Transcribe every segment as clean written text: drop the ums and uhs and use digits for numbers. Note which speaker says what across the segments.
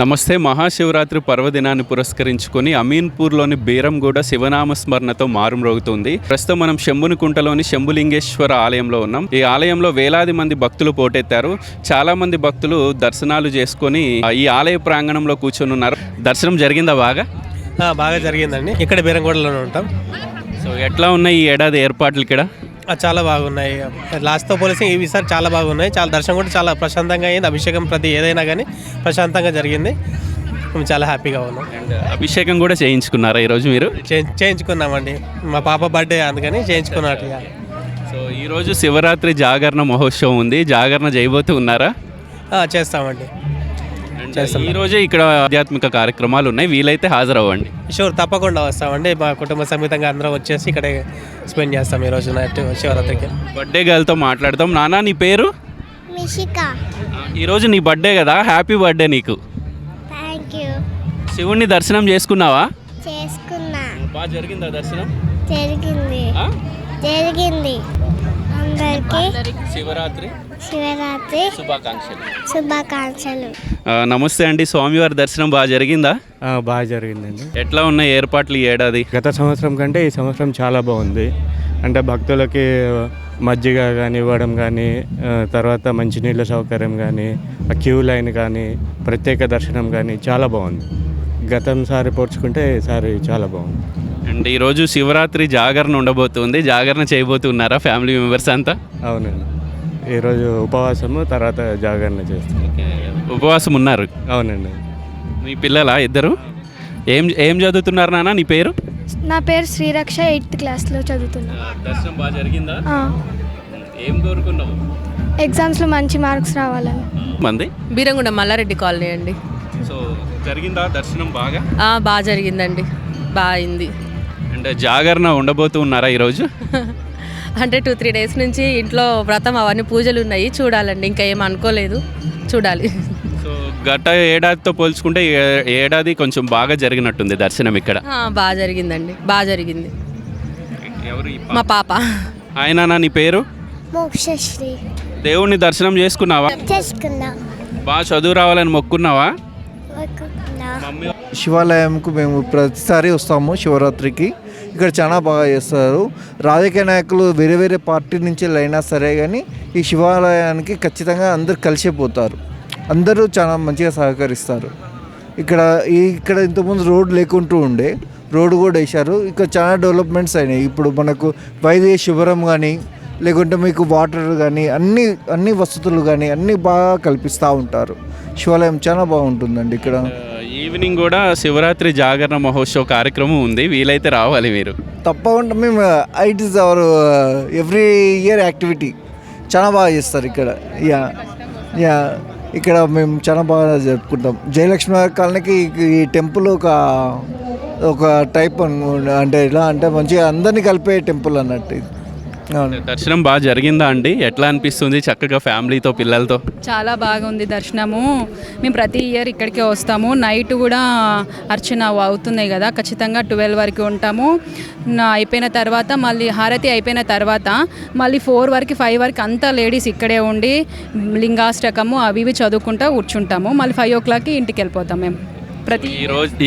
Speaker 1: నమస్తే. మహాశివరాత్రి పర్వదినాన్ని పురస్కరించుకొని అమీన్పూర్లోని బీరంగూడ శివనామ స్మరణతో మారుమ్రోగుతుంది. ప్రస్తుతం మనం శంభునికుంటలోని శంభులింగేశ్వర ఆలయంలో ఉన్నాం. ఈ ఆలయంలో వేలాది మంది భక్తులు పోటెత్తారు. చాలా మంది భక్తులు దర్శనాలు చేసుకొని ఈ ఆలయ ప్రాంగణంలో కూర్చొని ఉన్నారు. దర్శనం జరిగిందా?
Speaker 2: బాగా జరిగిందండి. ఇక్కడ బీరంగూడలోనే ఉంటాం.
Speaker 1: సో ఎట్లా ఉన్నాయి ఈ ఏడాది ఏర్పాట్లు ఇక్కడ?
Speaker 2: చాలా బాగున్నాయి. లాస్ట్తో పోలిస్తే ఈసారి చాలా బాగున్నాయి. చాలా దర్శనం కూడా చాలా ప్రశాంతంగా అయింది. అభిషేకం ప్రతి ఏదైనా కానీ ప్రశాంతంగా జరిగింది. మేము చాలా హ్యాపీగా ఉన్నాం.
Speaker 1: అభిషేకం కూడా చేయించుకున్నారా ఈరోజు మీరు?
Speaker 2: చేయించుకున్నామండి. మా పాప బర్త్డే అందుకని చేయించుకున్నట్టు.
Speaker 1: సో ఈరోజు శివరాత్రి జాగరణ మహోత్సవం ఉంది. జాగరణ చేయబోతూ ఉన్నారా?
Speaker 2: చేస్తామండి.
Speaker 1: ఈ రోజే ఇక్కడ ఆధ్యాత్మిక కార్యక్రమాలు ఉన్నాయి. వీలైతే హాజరవ్వండి.
Speaker 2: షూర్, తప్పకుండా వస్తామండి. మా కుటుంబ సమేతంగా అందరం వచ్చేసి ఇక్కడే స్పెండ్ చేస్తాం ఈరోజు నైట్ శివరాత్రికి.
Speaker 1: బర్త్డే గర్ల్తో మాట్లాడతాం. నానా, నీ పేరు?
Speaker 3: మిషికా.
Speaker 1: ఈరోజు నీ బర్త్డే కదా, హ్యాపీ బర్త్డే నీకు.
Speaker 3: Thank you.
Speaker 1: శివుణ్ణి దర్శనం చేసుకున్నావా?
Speaker 3: చేసుకున్నా.
Speaker 1: బాగా జరిగిందా దర్శనం?
Speaker 3: జరిగింది. జరిగింది. అందరికీ
Speaker 1: శివరాత్రి
Speaker 3: శుభాకాంక్షలు.
Speaker 1: నమస్తే అండి. స్వామివారి దర్శనం బాగా జరిగిందా?
Speaker 4: బాగా జరిగిందండి.
Speaker 1: ఎట్లా ఉన్నాయి ఏర్పాట్లు ఈ ఏడాది?
Speaker 4: గత సంవత్సరం కంటే ఈ సంవత్సరం చాలా బాగుంది. అంటే భక్తులకి మజ్జిగ కానీ ఇవ్వడం కానీ, తర్వాత మంచినీళ్ళ సౌకర్యం కానీ, క్యూ లైన్ కానీ, ప్రత్యేక దర్శనం కానీ చాలా బాగుంది. గతం సారి పోల్చుకుంటే ఈసారి చాలా బాగుంది.
Speaker 1: అండ్ ఈరోజు శివరాత్రి జాగరణ ఉండబోతుంది. జాగరణ చేయబోతున్నారా ఫ్యామిలీ మెంబర్స్ అంతా?
Speaker 4: అవునండి. ఈరోజు ఉపవాసము, తర్వాత జాగరణ చేస్తాం.
Speaker 1: ఉపవాసం ఉన్నారు?
Speaker 4: అవునండి.
Speaker 1: మీ పిల్లలా ఇద్దరు? ఏం చదువుతున్నారు నాన్న? నీ పేరు?
Speaker 5: నా పేరు శ్రీరక్ష. 8th క్లాస్లో చదువుతున్నా.
Speaker 1: దర్శనం బాగా జరిగిందా? ఏం కోరుకున్నావు?
Speaker 5: ఎగ్జామ్స్లో మంచి మార్క్స్ రావాలని.
Speaker 1: మంది
Speaker 6: బీరంగూడ మల్లారెడ్డి కాలనీ అండి.
Speaker 1: సో జరిగిందా దర్శనం బాగా?
Speaker 6: బాగా జరిగిందండి. బాగా అయింది.
Speaker 1: అండ్ జాగరణ ఉండబోతూ ఉన్నారా ఈరోజు?
Speaker 6: అంటే 2-3 డేస్ నుంచి ఇంట్లో వ్రతం అవన్నీ పూజలు ఉన్నాయి. చూడాలండి, ఇంకా ఏం అనుకోలేదు, చూడాలి.
Speaker 1: సో గత ఏడాదితో పోల్చుకుంటే ఏడాది కొంచెం బాగా జరిగినట్టుంది దర్శనం ఇక్కడ.
Speaker 6: బాగా జరిగిందండి. బాగా జరిగింది.
Speaker 1: ఎవరు?
Speaker 6: మా పాప.
Speaker 1: ఆయన నీ పేరు?
Speaker 3: మోక్షశ్రీ.
Speaker 1: దేవుణ్ణి దర్శనం చేసుకున్నావా?
Speaker 3: చేసుకున్నా.
Speaker 1: బాగా చదువు రావాలని మొక్కున్నావా?
Speaker 7: శివాలయంకు మేము ప్రతిసారి వస్తాము శివరాత్రికి. ఇక్కడ చాలా బాగా చేస్తారు. రాజకీయ నాయకులు వేరే వేరే పార్టీ నుంచి అయినా సరే కానీ ఈ శివాలయానికి ఖచ్చితంగా అందరు కలిసిపోతారు. అందరూ చాలా మంచిగా సహకరిస్తారు. ఇక్కడ ఇంతకుముందు రోడ్ లేకుంటూ ఉండే, రోడ్డు కూడా వేశారు. ఇక్కడ చాలా డెవలప్మెంట్స్ అయినాయి. ఇప్పుడు మనకు వైద్య శిబిరం కానీ, లేకుంటే మీకు వాటర్ కానీ, అన్ని వసతులు కానీ అన్నీ బాగా కల్పిస్తూ ఉంటారు. శివాలయం చాలా బాగుంటుందండి. ఇక్కడ
Speaker 1: ఈవినింగ్ కూడా శివరాత్రి జాగరణ మహోత్సవ కార్యక్రమం ఉంది. వీలైతే రావాలి మీరు.
Speaker 7: తప్పకుండా. మేము it is our every year activity. చాలా బాగా చేస్తారు ఇక్కడ. ఇక్కడ మేము చాలా బాగా జరుపుకుంటాం. జయలక్ష్మి కాలనీకి ఈ టెంపుల్ ఒక టైప్ అంటే ఎలా అంటే మంచిగా అందరినీ కలిపే టెంపుల్ అన్నట్టు.
Speaker 1: దర్శనం బాగా జరిగిందా అండి? ఎట్లా అనిపిస్తుంది చక్కగా ఫ్యామిలీతో పిల్లలతో?
Speaker 8: చాలా బాగుంది దర్శనము. మేము ప్రతి ఇయర్ ఇక్కడికే వస్తాము. నైట్ కూడా అర్చన అవుతున్నాయి కదా, ఖచ్చితంగా 12 వరకు ఉంటాము. అయిపోయిన తర్వాత మళ్ళీ హారతి అయిపోయిన తర్వాత మళ్ళీ 4 వరకు 5 వరకు అంతా లేడీస్ ఇక్కడే ఉండి లింగాష్టకము అవి ఇవి చదువుకుంటూ కూర్చుంటాము. మళ్ళీ 5 o'clockకి ఇంటికి వెళ్ళిపోతాం మేము.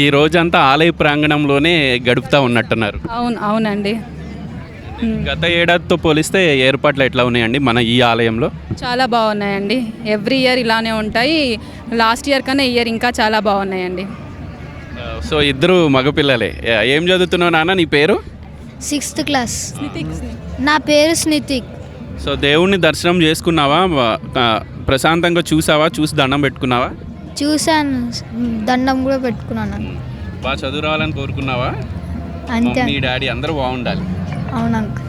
Speaker 1: ఈ రోజంతా ఆలయ ప్రాంగణంలోనే గడుపుతూ ఉన్నట్టున్నారు.
Speaker 8: అవునండి.
Speaker 1: గత ఏడాదితో పోలిస్తే ఏర్పాట్లు ఎట్లా ఉన్నాయండి మన ఈ ఆలయంలో?
Speaker 8: చాలా బాగున్నాయండి. ఎవ్రీ ఇయర్ ఇలానే ఉంటాయి. లాస్ట్ ఇయర్ కన్నా ఈ ఇయర్ ఇంకా చాలా బాగున్నాయండి.
Speaker 1: సో ఇద్దరు మగపిల్లలే. ఏం చదువుతున్నావు నాన్న? నీ పేరు?
Speaker 5: 6th class. నా పేరు స్నితిక్.
Speaker 1: సో దేవుణ్ణి దర్శనం చేసుకున్నావా? ప్రశాంతంగా చూసి దండం పెట్టుకున్నావా?
Speaker 5: చూశాను, దండం కూడా పెట్టుకున్నాను.
Speaker 1: బాగా చదువు రావాలని కోరుకున్నావా?
Speaker 5: అంతే.
Speaker 1: మీ డాడీ అందరూ బాగుండాలి.
Speaker 5: అవునంక.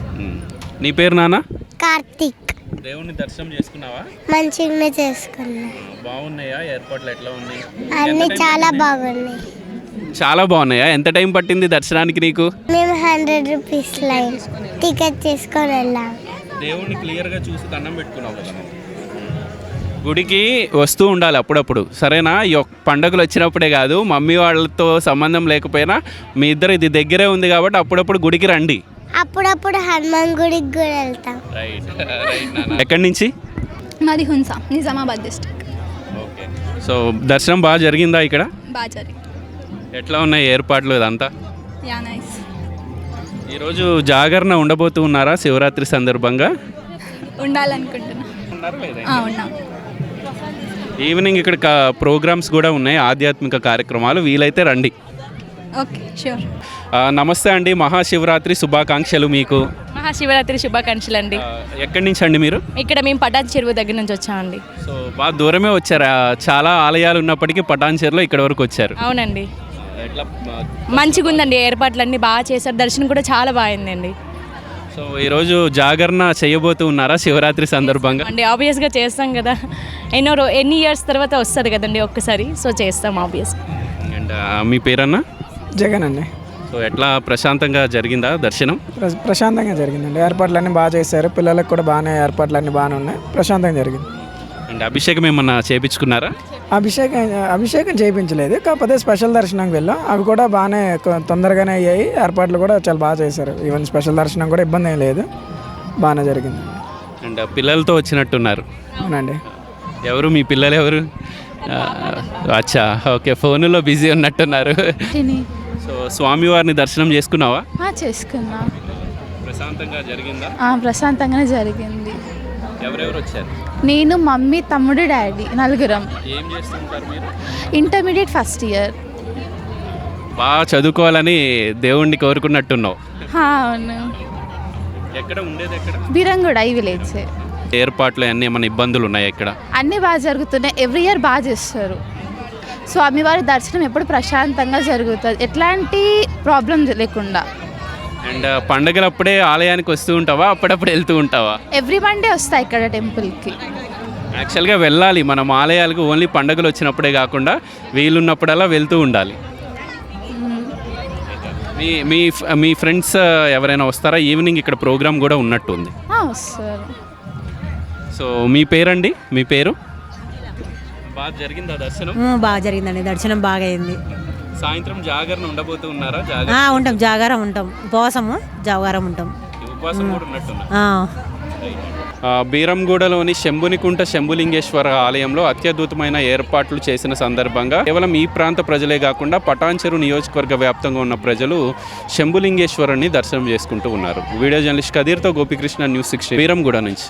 Speaker 1: నీ పేరు నాన్న?
Speaker 3: కార్తిక్.
Speaker 1: దేవుణ్ణి దర్శనం చేసుకున్నావా?
Speaker 3: మంచిగానే చేసుకున్నా.
Speaker 1: బాగున్నాయా ఏర్పాట్లు? ఎట్లా ఉన్నాయి?
Speaker 3: అన్ని చాలా బాగున్నాయి.
Speaker 1: చాలా బాగున్నాయా? ఎంత టైం పట్టింది దర్శనానికి నీకు?
Speaker 3: మేము 100 రూపీస్ లైన్ టికెట్ తీసుకొని వెళ్ళాం.
Speaker 1: దేవుణ్ణి క్లియర్గా చూసి దండం పెట్టుకున్నావు కదా. గుడికి వస్తూ ఉండాలి అప్పుడప్పుడు, సరేనా? ఈ పండుగలు వచ్చినప్పుడే కాదు, మమ్మీ వాళ్ళతో సంబంధం లేకపోయినా మీ ఇద్దరు ఇది దగ్గరే ఉంది కాబట్టి అప్పుడప్పుడు గుడికి రండి.
Speaker 3: అప్పుడప్పుడు హనుమాన్ గుడికి కూడా వెళ్తాం.
Speaker 1: ఎక్కడి నుంచి?
Speaker 5: మాది Hunsa, Nizamabad district.
Speaker 1: Okay. So దర్శనం బాగా జరిగిందా ఇక్కడ?
Speaker 5: బాగా జరిగింది.
Speaker 1: ఎట్లా ఉన్నాయి ఏర్పాట్లు ఇదంతా?
Speaker 5: Yeah nice.
Speaker 1: ఈరోజు జాగరణ ఉండబోతూ ఉన్నారా శివరాత్రి సందర్భంగా?
Speaker 5: ఉండాలనుకుంటున్నా. ఉన్నాం.
Speaker 1: ఈవినింగ్ ఇక్కడ ప్రోగ్రామ్స్ కూడా ఉన్నాయి, ఆధ్యాత్మిక కార్యక్రమాలు, వీలైతే రండి.
Speaker 5: Okay sure.
Speaker 1: నమస్తే అండి, మహాశివరాత్రి శుభాకాంక్షలు మీకు.
Speaker 6: మహాశివరాత్రి శుభాకాంక్షలు అండి.
Speaker 1: ఎక్కడి నుంచి అండి మీరు?
Speaker 6: ఇక్కడ మేము పటాన్ చెరువు దగ్గర నుంచి వచ్చామండి.
Speaker 1: సో బాగా దూరమే వచ్చారా? చాలా ఆలయాలు ఉన్నప్పటికీ పటాన్ చెరువులో ఇక్కడ వరకు వచ్చారు.
Speaker 6: అవునండి,
Speaker 1: ఎట్లా
Speaker 6: మంచిగా ఉందండి, ఏర్పాట్లన్నీ బాగా చేశారు, దర్శనం కూడా చాలా బాగుందండి.
Speaker 1: సో ఈరోజు జాగరణ చేయబోతూ ఉన్నారా శివరాత్రి సందర్భంగా?
Speaker 6: అంటే ఆబ్వియస్గా చేస్తాం కదా, ఎన్ని ఇయర్స్ తర్వాత వస్తుంది కదండి ఒక్కసారి, సో చేస్తాం ఆబ్వియస్.
Speaker 1: అండ్ మీ పేరన్నా?
Speaker 9: జగన్ అండి.
Speaker 1: సో ఎట్లా ప్రశాంతంగా జరిగిందా దర్శనం?
Speaker 9: ప్రశాంతంగా జరిగిందండి. ఏర్పాట్లన్నీ బాగా చేశారు, పిల్లలకు కూడా బాగానే ఏర్పాట్లన్నీ బాగానే ఉన్నాయి, ప్రశాంతంగా జరిగింది.
Speaker 1: అండ్ అభిషేకం ఏమన్నా చేయించుకున్నారా?
Speaker 9: అభిషేకం చేయించలేదు, కాకపోతే స్పెషల్ దర్శనంకి వెళ్ళాం, అవి కూడా బాగానే తొందరగానే అయ్యాయి. ఏర్పాట్లు కూడా చాలా బాగా చేశారు. ఈవెన్ స్పెషల్ దర్శనం కూడా ఇబ్బంది ఏం లేదు, బాగానే జరిగింది.
Speaker 1: అండ్ పిల్లలతో వచ్చినట్టున్నారు.
Speaker 9: అవునండి.
Speaker 1: ఎవరు మీ పిల్లలు ఎవరు? అచ్చా, ఓకే, ఫోన్లో బిజీ ఉన్నట్టున్నారు. సో స్వామివారిని దర్శనం చేసుకున్నావా?
Speaker 5: చేసుకున్నా.
Speaker 1: ప్రశాంతంగా జరిగిందా?
Speaker 5: ప్రశాంతంగానే జరిగింది.
Speaker 1: ఎవరెవరు వచ్చారు?
Speaker 5: నేను, మమ్మీ, తమ్ముడు, డాడీ, నలుగురం.
Speaker 1: ఏం చేస్తుంటారు మీరు?
Speaker 5: Intermediate first year.
Speaker 1: బాగా చదువుకోవాలని దేవుణ్ణి కోరుకున్నట్టున్నావు.
Speaker 5: అవును.
Speaker 1: ఎక్కడ ఉండేది? ఎక్కడ?
Speaker 5: బీరంగూడ, ఈ విలేజ్.
Speaker 1: ఏర్పాట్లు అన్నీ ఏమైనా ఇబ్బందులు ఉన్నాయి ఇక్కడ?
Speaker 5: అన్నీ బాగా జరుగుతున్నాయి, ఎవ్రీ ఇయర్ బాగా చేస్తారు. స్వామివారి దర్శనం ఎప్పుడు ప్రశాంతంగా జరుగుతుంది, ఎట్లాంటి ప్రాబ్లం లేకుండా.
Speaker 1: అండ్ పండగలప్పుడే ఆలయానికి వస్తూ ఉంటావా, అప్పుడప్పుడు వెళ్తూ ఉంటావా?
Speaker 5: ఎవ్రీ మండే వస్తాయి ఇక్కడ టెంపుల్కి.
Speaker 1: యాక్చువల్గా వెళ్ళాలి మనం ఆలయాలకు, ఓన్లీ పండుగలు వచ్చినప్పుడే కాకుండా వీలున్నప్పుడల్లా వెళ్తూ ఉండాలి. మీ మీ మీ ఫ్రెండ్స్ ఎవరైనా వస్తారా? ఈవినింగ్ ఇక్కడ ప్రోగ్రామ్ కూడా ఉన్నట్టు ఉంది.
Speaker 5: వస్తారు.
Speaker 1: సో మీ పేరండి? మీ పేరు? బాగా జరిగిందా దర్శనం?
Speaker 10: బాగా జరిగిందండి, దర్శనం బాగా అయింది.
Speaker 1: సాయంత్రం జాగరణ ఉండబోతూ ఉన్నారా?
Speaker 10: ఉంటాం, జాగారం ఉంటాం, ఉపవాసము జాగారం ఉంటాం.
Speaker 1: ఉపవాసం కూడా ఉన్నట్టున్నారు. బీరంగూడలోని శంభునికుంట శంభులింగేశ్వర ఆలయంలో అత్యద్భుతమైన ఏర్పాట్లు చేసిన సందర్భంగా కేవలం ఈ ప్రాంత ప్రజలే కాకుండా పటాన్చెరు నియోజకవర్గ వ్యాప్తంగా ఉన్న ప్రజలు శంభులింగేశ్వరుని దర్శనం చేసుకుంటూ ఉన్నారు. వీడియో జర్నలిస్ట్ కదీర్తో గోపికృష్ణ, న్యూస్ 16 బీరంగూడ నుంచి.